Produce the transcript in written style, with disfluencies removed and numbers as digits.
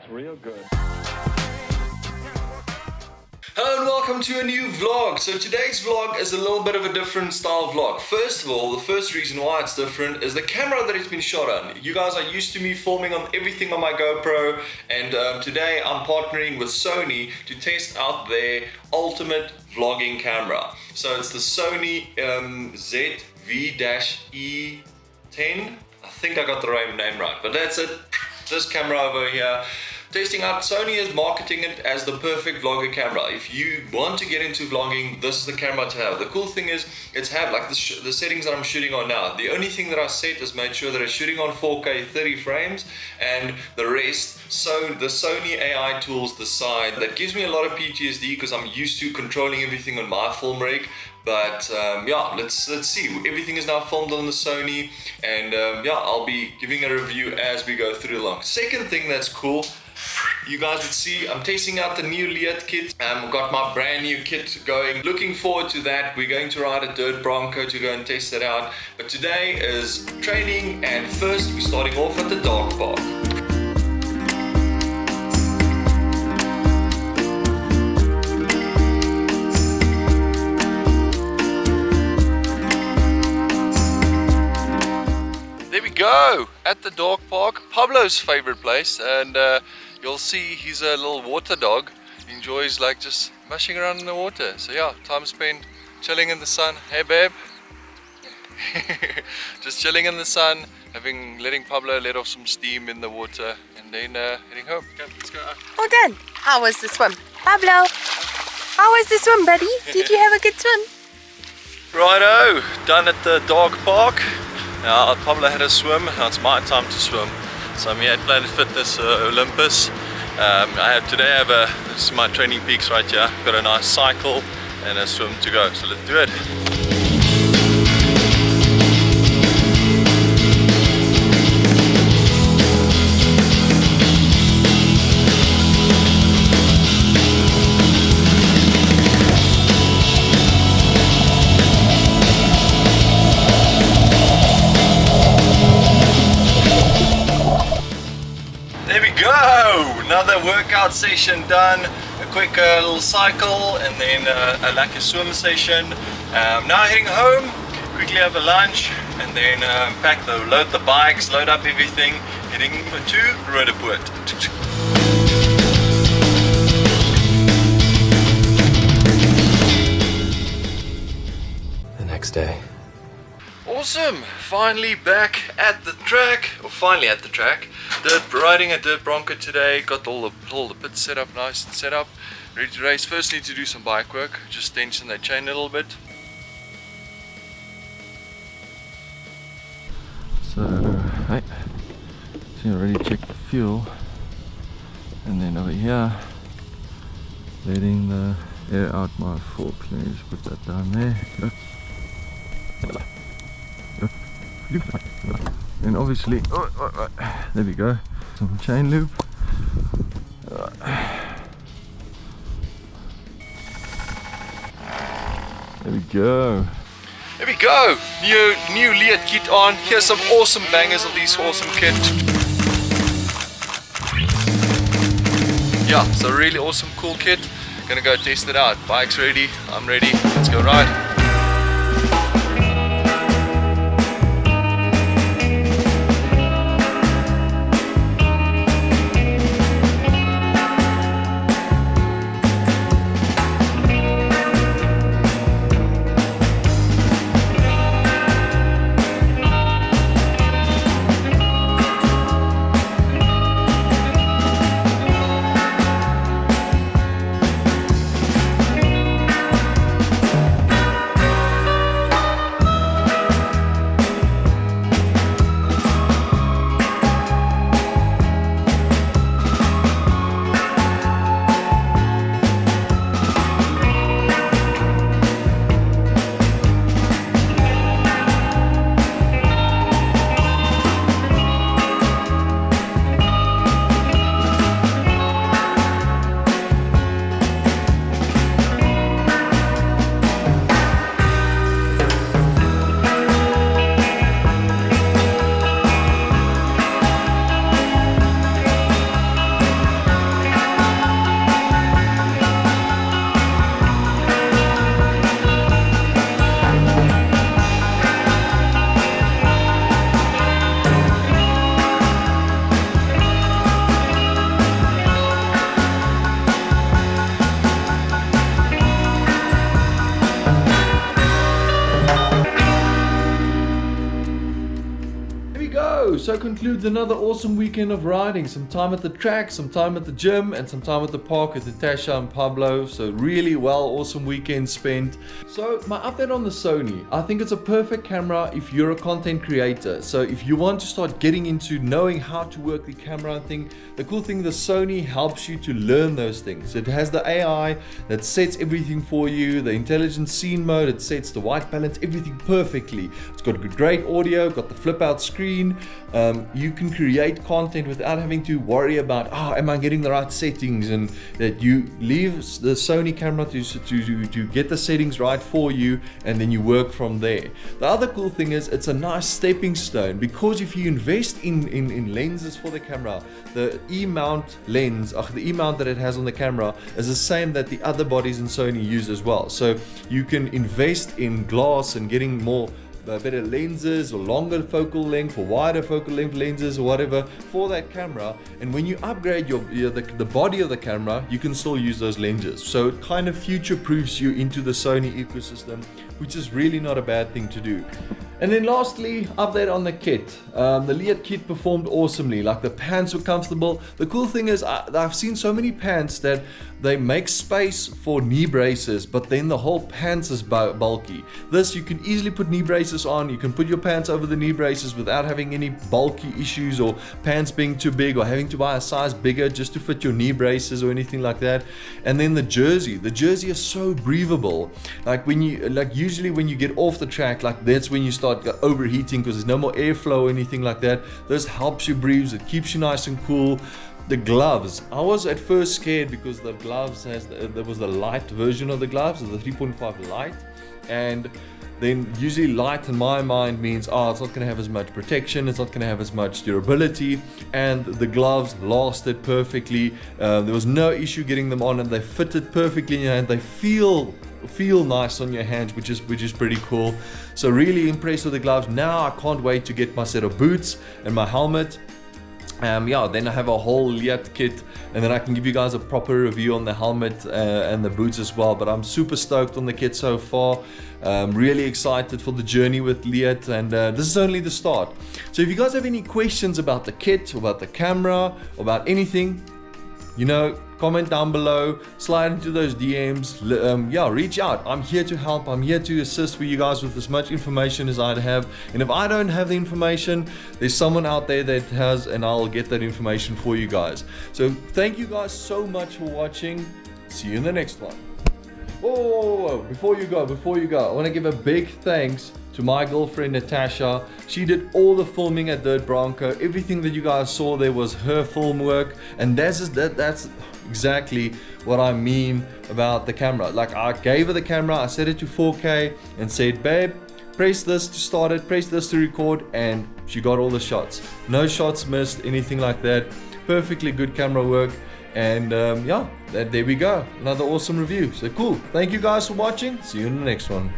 That's real good. Hello and welcome to a new vlog. So today's vlog is a little bit of a different style vlog. First of all, the first reason why it's different is the camera that it's been shot on. You guys are used to me filming on everything on my GoPro, and today I'm partnering with Sony to test out their ultimate vlogging camera. So it's the Sony ZV-E10. I think I got the right name right, but that's it. This camera over here. Testing out, Sony is marketing it as the perfect vlogger camera. If you want to get into vlogging, this is the camera to have. The cool thing is, it's have like the settings that I'm shooting on now. The only thing that I set is made sure that it's shooting on 4K 30 frames, and the rest, so the Sony AI tools decide. That gives me a lot of PTSD because I'm used to controlling everything on my film rig. But yeah, let's see. Everything is now filmed on the Sony, and yeah, I'll be giving a review as we go through along. Second thing that's cool, you guys would see, I'm testing out the new Leat Kitt. I've got my brand new kit going. Looking forward to that. We're going to ride a Dirt Bronco to go and test it out. But today is training, and first we're starting off at the dog park. There we go, at the dog park, Pablo's favorite place, and you'll see he's a little water dog. He enjoys like just mushing around in the water. So yeah, time spent chilling in the sun. Hey babe. Just chilling in the sun, letting Pablo let off some steam in the water, and then heading home. Okay, let's go. All done. How was the swim? Pablo, how was the swim, buddy? Did you have a good swim? Righto, done at the dog park. Now Pablo had a swim, now it's my time to swim. So I'm here at Planet Fitness Olympus. Today I have this is my training peaks right here. I've got a nice cycle and a swim to go, so let's do it. Another workout session done, a quick little cycle, and then like a swim session. Now heading home, quickly have a lunch, and then load the bikes, load up everything, heading to Roodepoort. The next day. Awesome! Finally back at the track, or finally at the track. Riding a Dirt Bronco today. Got all the pits set up, nice and set up, ready to race. First need to do some bike work, just tension that chain a little bit. So, hey, so you already checked the fuel, and then over here, letting the air out my forks. Let me just put that down there. And obviously, there we go, some chain loop. There we go. There we go. New Leat Kitt on. Here's some awesome bangers of these awesome kit. Yeah, so really awesome, cool kit. Gonna go test it out. Bike's ready. I'm ready. Let's go ride. includes another awesome weekend of riding. Some time at the track, some time at the gym, and some time at the park with Natasha and Pablo. So really awesome weekend spent. So my update on the Sony. I think it's a perfect camera if you're a content creator. So if you want to start getting into knowing how to work the camera thing, the cool thing, the Sony helps you to learn those things. It has the AI that sets everything for you, the intelligent scene mode, it sets the white balance, everything perfectly. It's got great audio, got the flip out screen. You can create content without having to worry about, am I getting the right settings, and that you leave the Sony camera to get the settings right for you, and then you work from there. The other cool thing is it's a nice stepping stone, because if you invest in lenses for the camera, the E-mount lens, the E-mount that it has on the camera is the same that the other bodies in Sony use as well. So you can invest in glass and getting more better lenses, or longer focal length, or wider focal length lenses, or whatever for that camera. And when you upgrade the body of the camera, you can still use those lenses. So it kind of future proofs you into the Sony ecosystem, which is really not a bad thing to do. And then lastly, update on the kit. The Leat Kitt performed awesomely. Like, the pants were comfortable. The cool thing is I've seen so many pants that they make space for knee braces, but then the whole pants is bulky. This, you can easily put knee braces on. You can put your pants over the knee braces without having any bulky issues, or pants being too big, or having to buy a size bigger just to fit your knee braces or anything like that. And then the jersey is so breathable. Like, usually when you get off the track, like, that's when you start overheating because there's no more airflow or anything like that. This helps you breathe, it keeps you nice and cool. The gloves, I was at first scared because the gloves there was the light version of the gloves, the 3.5 light, and then usually light in my mind means it's not going to have as much protection, it's not going to have as much durability. And the gloves lasted perfectly. There was no issue getting them on, and they fitted perfectly in your hand. They feel nice on your hands, which is pretty cool. So really impressed with the gloves. Now I can't wait to get my set of boots and my helmet. Then I have a whole Leat kit, and then I can give you guys a proper review on the helmet and the boots as well. But I'm super stoked on the kit so far. Really excited for the journey with Leat, and this is only the start. So if you guys have any questions about the kit, about the camera, about anything, comment down below, slide into those DMs, reach out. I'm here to help, I'm here to assist with you guys with as much information as I have. And if I don't have the information, there's someone out there that has, and I'll get that information for you guys. So thank you guys so much for watching. See you in the next one. Before you go, I want to give a big thanks to my girlfriend Natasha. She did all the filming at Dirt Bronco. Everything that you guys saw there was her film work, and that's exactly what I mean about the camera. Like, I gave her the camera, I set it to 4K and said, babe, press this to start it, press this to record, and she got all the shots. No shots missed, anything like that. Perfectly good camera work. And there we go, another awesome review. So cool. Thank you guys for watching. See you in the next one.